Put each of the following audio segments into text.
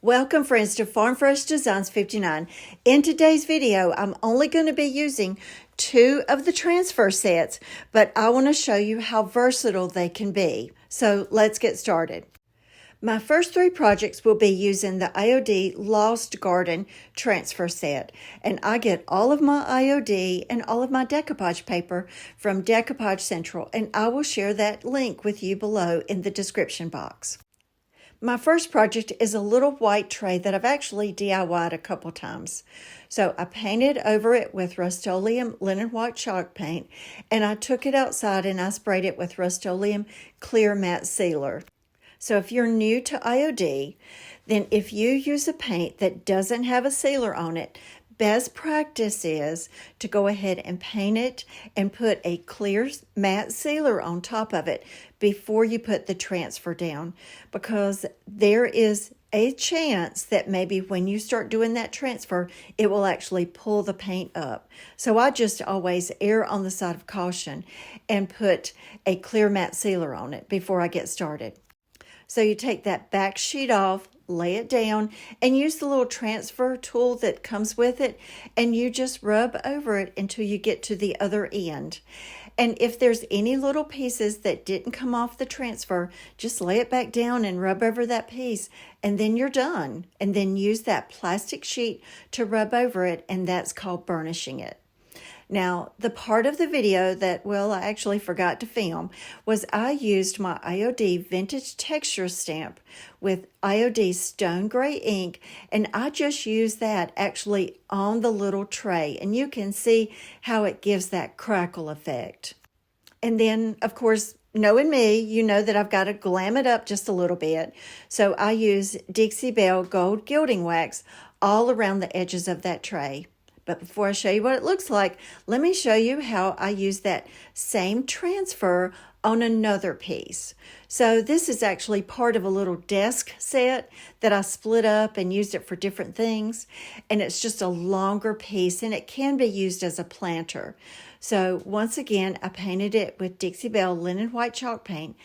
Welcome friends to Farm Fresh Designs 59. In today's video, I'm only going to be using 2 of the transfer sets, but I want to show you how versatile they can be. So let's get started. My first 3 projects will be using the IOD Lost Garden transfer set, and I get all of my IOD and all of my decoupage paper from Decoupage Central, and I will share that link with you below in the description box. My first project is a little white tray that I've actually DIY'd a couple times. So I painted over it with Rust-Oleum linen white chalk paint, and I took it outside and I sprayed it with Rust-Oleum clear matte sealer. So if you're new to IOD, then if you use a paint that doesn't have a sealer on it, best practice is to go ahead and paint it and put a clear matte sealer on top of it before you put the transfer down, because there is a chance that maybe when you start doing that transfer, it will actually pull the paint up. So I just always err on the side of caution and put a clear matte sealer on it before I get started. So you take that back sheet off, lay it down, and use the little transfer tool that comes with it, and you just rub over it until you get to the other end. And if there's any little pieces that didn't come off the transfer, just lay it back down and rub over that piece, and then you're done. And then use that plastic sheet to rub over it, and that's called burnishing it. Now, the part of the video that, I actually forgot to film was I used my IOD Vintage Texture Stamp with IOD Stone Gray ink, and I just used that actually on the little tray, and you can see how it gives that crackle effect. And then, of course, knowing me, you know that I've got to glam it up just a little bit, so I use Dixie Belle Gold Gilding Wax all around the edges of that tray. But before I show you what it looks like, let me show you how I use that same transfer on another piece. So this is actually part of a little desk set that I split up and used it for different things. And it's just a longer piece, and it can be used as a planter. So once again, I painted it with Dixie Belle linen white chalk paint,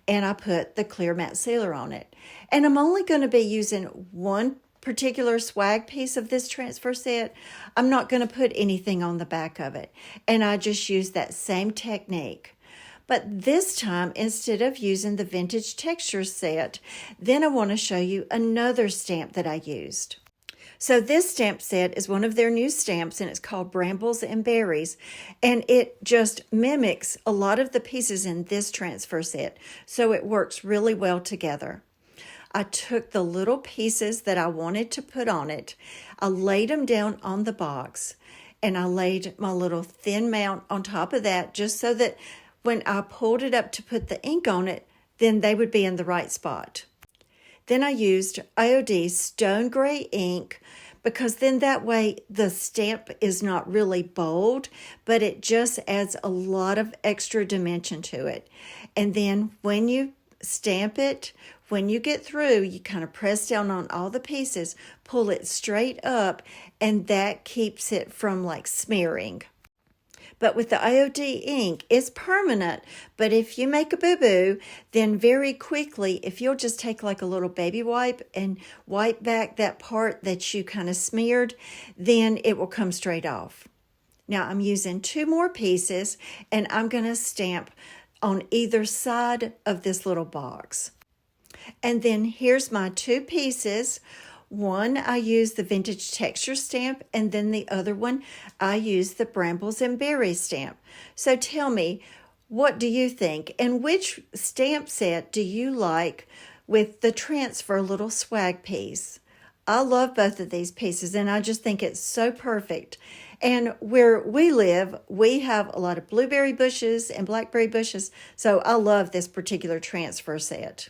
and I put the clear matte sealer on it. And I'm only going to be using one particular swag piece of this transfer set. I'm not going to put anything on the back of it, and I just use that same technique. But this time, instead of using the vintage texture set, then I want to show you another stamp that I used. So this stamp set is one of their new stamps, and it's called Brambles and Berries, and it just mimics a lot of the pieces in this transfer set, so it works really well together. I took the little pieces that I wanted to put on it, I laid them down on the box, and I laid my little thin mount on top of that just so that when I pulled it up to put the ink on it, then they would be in the right spot. Then I used IOD Stone Gray ink, because then that way the stamp is not really bold, but it just adds a lot of extra dimension to it. And then when you stamp it, when you get through, you kind of press down on all the pieces, pull it straight up, and that keeps it from like smearing. But with the IOD ink, it's permanent, but if you make a boo-boo, then very quickly, if you'll just take like a little baby wipe and wipe back that part that you kind of smeared, then it will come straight off. Now I'm using 2 more pieces, and I'm going to stamp on either side of this little box. And then here's my 2 pieces. One, I use the Vintage Texture Stamp, and then the other one, I use the Brambles and Berries stamp. So tell me, what do you think? And which stamp set do you like with the transfer little swag piece? I love both of these pieces, and I just think it's so perfect. And where we live, we have a lot of blueberry bushes and blackberry bushes, so I love this particular transfer set.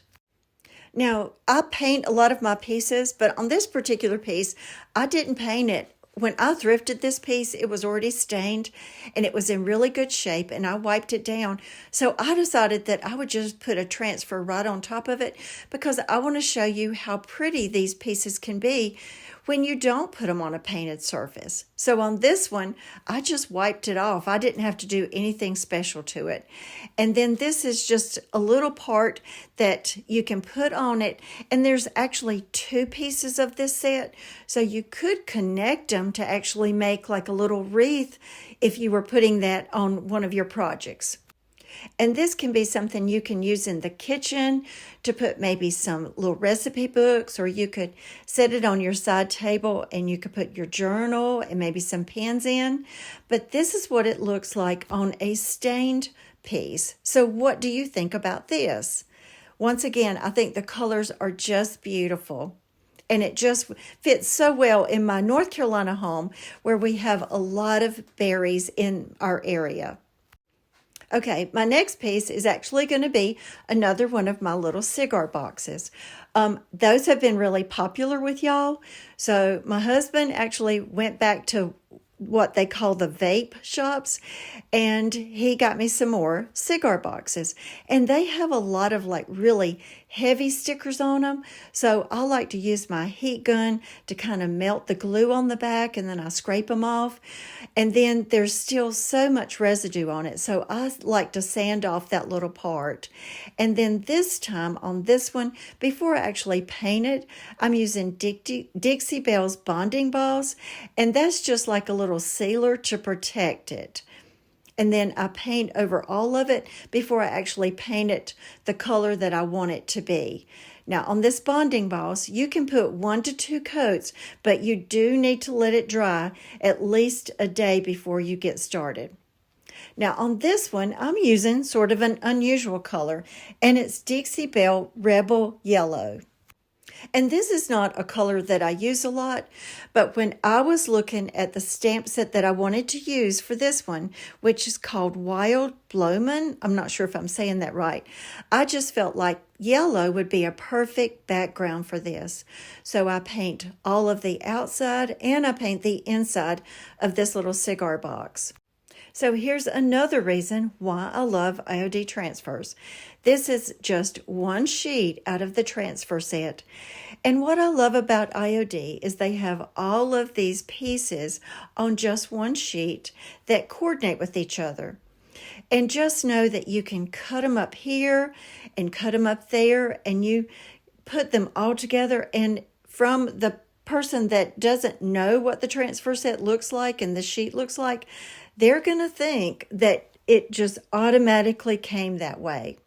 Now, I paint a lot of my pieces, but on this particular piece, I didn't paint it when I thrifted this piece, it was already stained and it was in really good shape, and I wiped it down. So I decided that I would just put a transfer right on top of it because I want to show you how pretty these pieces can be when you don't put them on a painted surface. So on this one, I just wiped it off. I didn't have to do anything special to it. And then this is just a little part that you can put on it. And there's actually 2 pieces of this set. So you could connect them to actually make like a little wreath if you were putting that on one of your projects. And this can be something you can use in the kitchen to put maybe some little recipe books, or you could set it on your side table and you could put your journal and maybe some pens in. But this is what it looks like on a stained piece. So what do you think about this? Once again, I think the colors are just beautiful. And it just fits so well in my North Carolina home where we have a lot of berries in our area. Okay, my next piece is actually going to be another one of my little cigar boxes. Those have been really popular with y'all. So my husband actually went back to what they call the vape shops, and he got me some more cigar boxes. And they have a lot of like really heavy stickers on them. So I like to use my heat gun to kind of melt the glue on the back, and then I scrape them off. And then there's still so much residue on it. So I like to sand off that little part. And then this time on this one, before I actually paint it, I'm using Dixie Belle's bonding balls. And that's just like a little sealer to protect it. And then I paint over all of it before I actually paint it the color that I want it to be. Now on this bonding balls, you can put 1 to 2 coats, but you do need to let it dry at least a day before you get started. Now on this one, I'm using sort of an unusual color, and it's Dixie Belle Rebel Yellow. And this is not a color that I use a lot, but when I was looking at the stamp set that I wanted to use for this one, which is called Wild Blowman, I'm not sure if I'm saying that right, I just felt like yellow would be a perfect background for this. So I paint all of the outside and I paint the inside of this little cigar box. So here's another reason why I love IOD transfers. This is just one sheet out of the transfer set. And what I love about IOD is they have all of these pieces on just one sheet that coordinate with each other. And just know that you can cut them up here and cut them up there, and you put them all together. And from the person that doesn't know what the transfer set looks like and the sheet looks like, they're going to think that it just automatically came that way.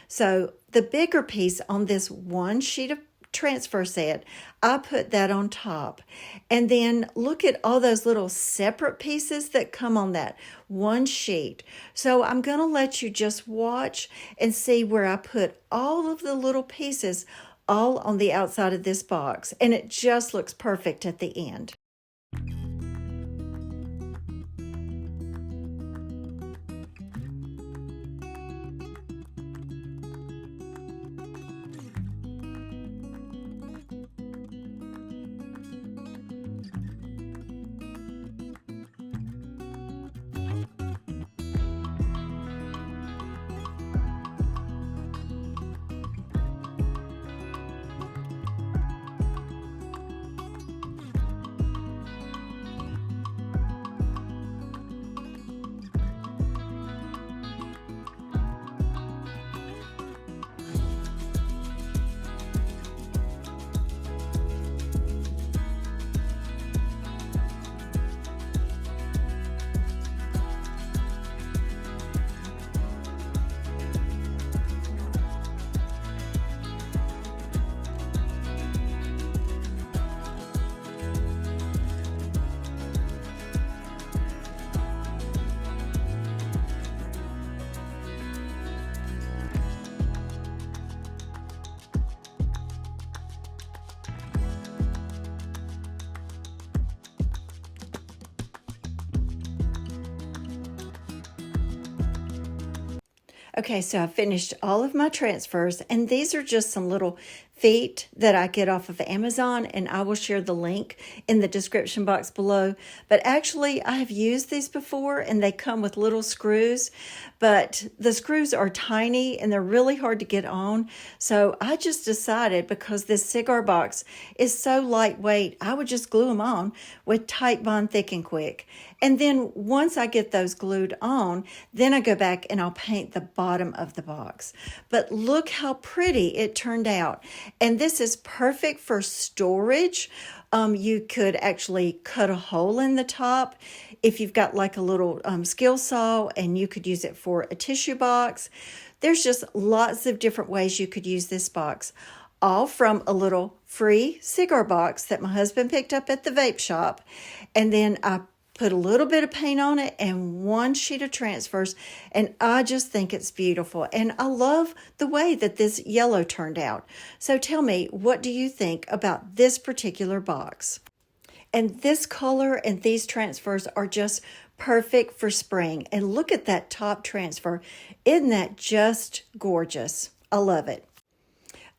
So the bigger piece on this one sheet of transfer set, I put that on top. And then look at all those little separate pieces that come on that one sheet. So I'm going to let you just watch and see where I put all of the little pieces all on the outside of this box. And it just looks perfect at the end. Okay, so I finished all of my transfers, and these are just some little feet that I get off of Amazon, and I will share the link in the description box below. But actually, I have used these before, and they come with little screws, but the screws are tiny and they're really hard to get on. So I just decided, because this cigar box is so lightweight, I would just glue them on with Titebond Thick and Quick. And then once I get those glued on, then I go back and I'll paint the bottom of the box. But look how pretty it turned out. And this is perfect for storage. You could actually cut a hole in the top if you've got like a little skill saw, and you could use it for a tissue box. There's just lots of different ways you could use this box, all from a little free cigar box that my husband picked up at the vape shop. And then I put a little bit of paint on it and one sheet of transfers, and I just think it's beautiful. And I love the way that this yellow turned out. So tell me, what do you think about this particular box? And this color and these transfers are just perfect for spring. And look at that top transfer. Isn't that just gorgeous? I love it.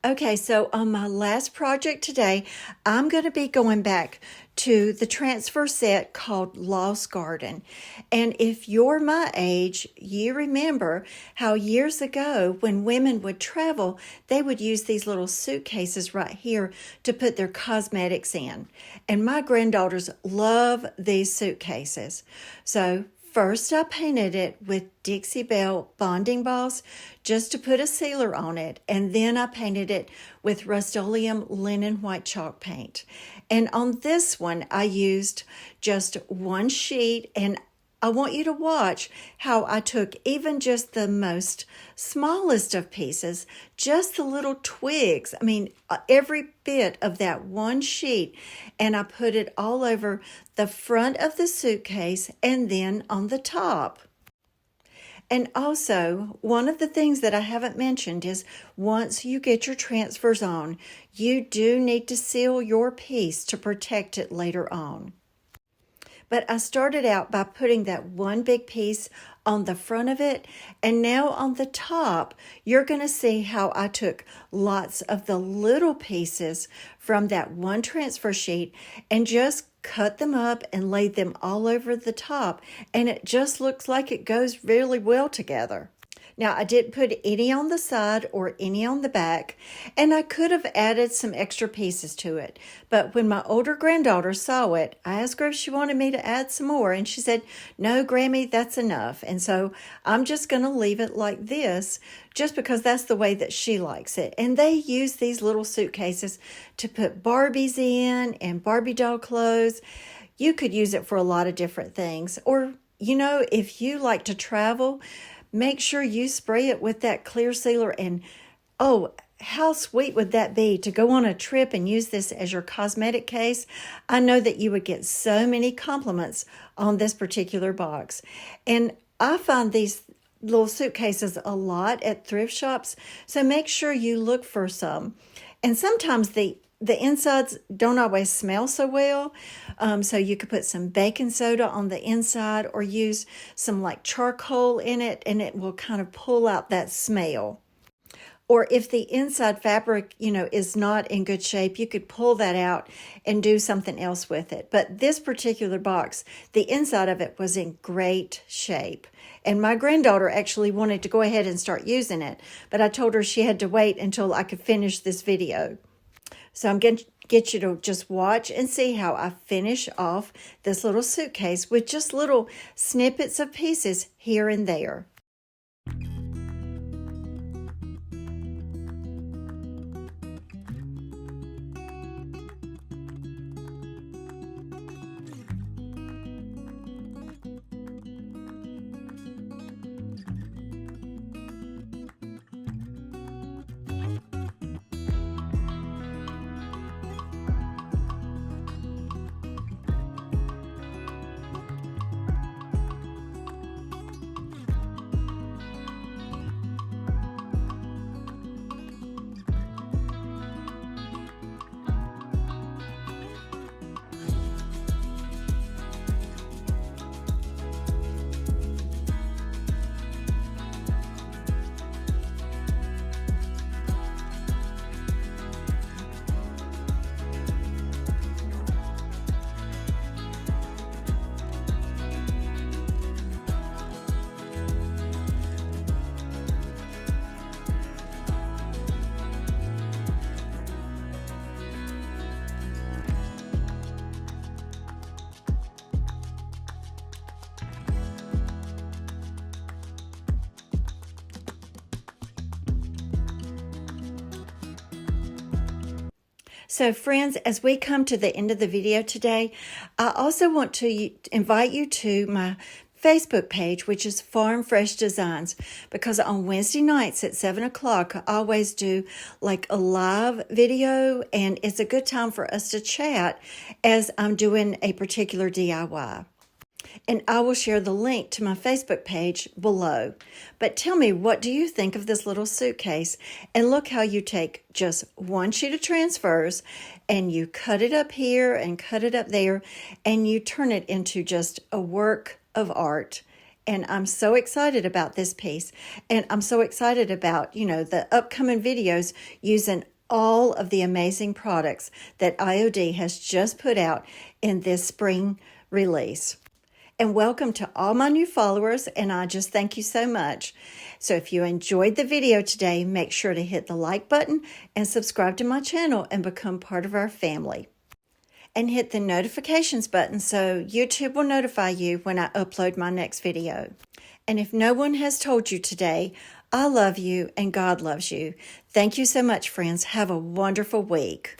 Okay, so on my last project today, I'm going to be going back to the transfer set called Lost Garden. And if you're my age, you remember how years ago when women would travel, they would use these little suitcases right here to put their cosmetics in. And my granddaughters love these suitcases. So first, I painted it with Dixie Belle bonding balls just to put a sealer on it, and then I painted it with Rust-Oleum linen white chalk paint. And on this one, I used just one sheet, and I want you to watch how I took even just the most smallest of pieces, just the little twigs, every bit of that one sheet, and I put it all over the front of the suitcase and then on the top. And also, one of the things that I haven't mentioned is once you get your transfers on, you do need to seal your piece to protect it later on. But I started out by putting that one big piece on the front of it, and now on the top, you're going to see how I took lots of the little pieces from that one transfer sheet and just cut them up and laid them all over the top, and it just looks like it goes really well together. Now, I didn't put any on the side or any on the back, and I could have added some extra pieces to it. But when my older granddaughter saw it, I asked her if she wanted me to add some more, and she said, "No, Grammy, that's enough." And so I'm just going to leave it like this, just because that's the way that she likes it. And they use these little suitcases to put Barbies in and Barbie doll clothes. You could use it for a lot of different things. Or, if you like to travel, make sure you spray it with that clear sealer. And oh, how sweet would that be to go on a trip and use this as your cosmetic case? I know that you would get so many compliments on this particular box. And I find these little suitcases a lot at thrift shops, so make sure you look for some. And sometimes the insides don't always smell so well, so you could put some baking soda on the inside or use some like charcoal in it, and it will kind of pull out that smell. Or if the inside fabric, is not in good shape, you could pull that out and do something else with it. But this particular box, the inside of it was in great shape. And my granddaughter actually wanted to go ahead and start using it, but I told her she had to wait until I could finish this video. So I'm going to get you to just watch and see how I finish off this little suitcase with just little snippets of pieces here and there. So friends, as we come to the end of the video today, I also want to invite you to my Facebook page, which is Farm Fresh Designs, because on Wednesday nights at 7 o'clock, I always do like a live video, and it's a good time for us to chat as I'm doing a particular DIY. And I will share the link to my Facebook page below. But tell me, what do you think of this little suitcase? And look how you take just one sheet of transfers and you cut it up here and cut it up there, and you turn it into just a work of art. And I'm so excited about this piece. And I'm so excited about, the upcoming videos using all of the amazing products that IOD has just put out in this spring release. And welcome to all my new followers, and I just thank you so much. So if you enjoyed the video today, make sure to hit the like button and subscribe to my channel and become part of our family. And hit the notifications button so YouTube will notify you when I upload my next video. And if no one has told you today, I love you and God loves you. Thank you so much, friends. Have a wonderful week.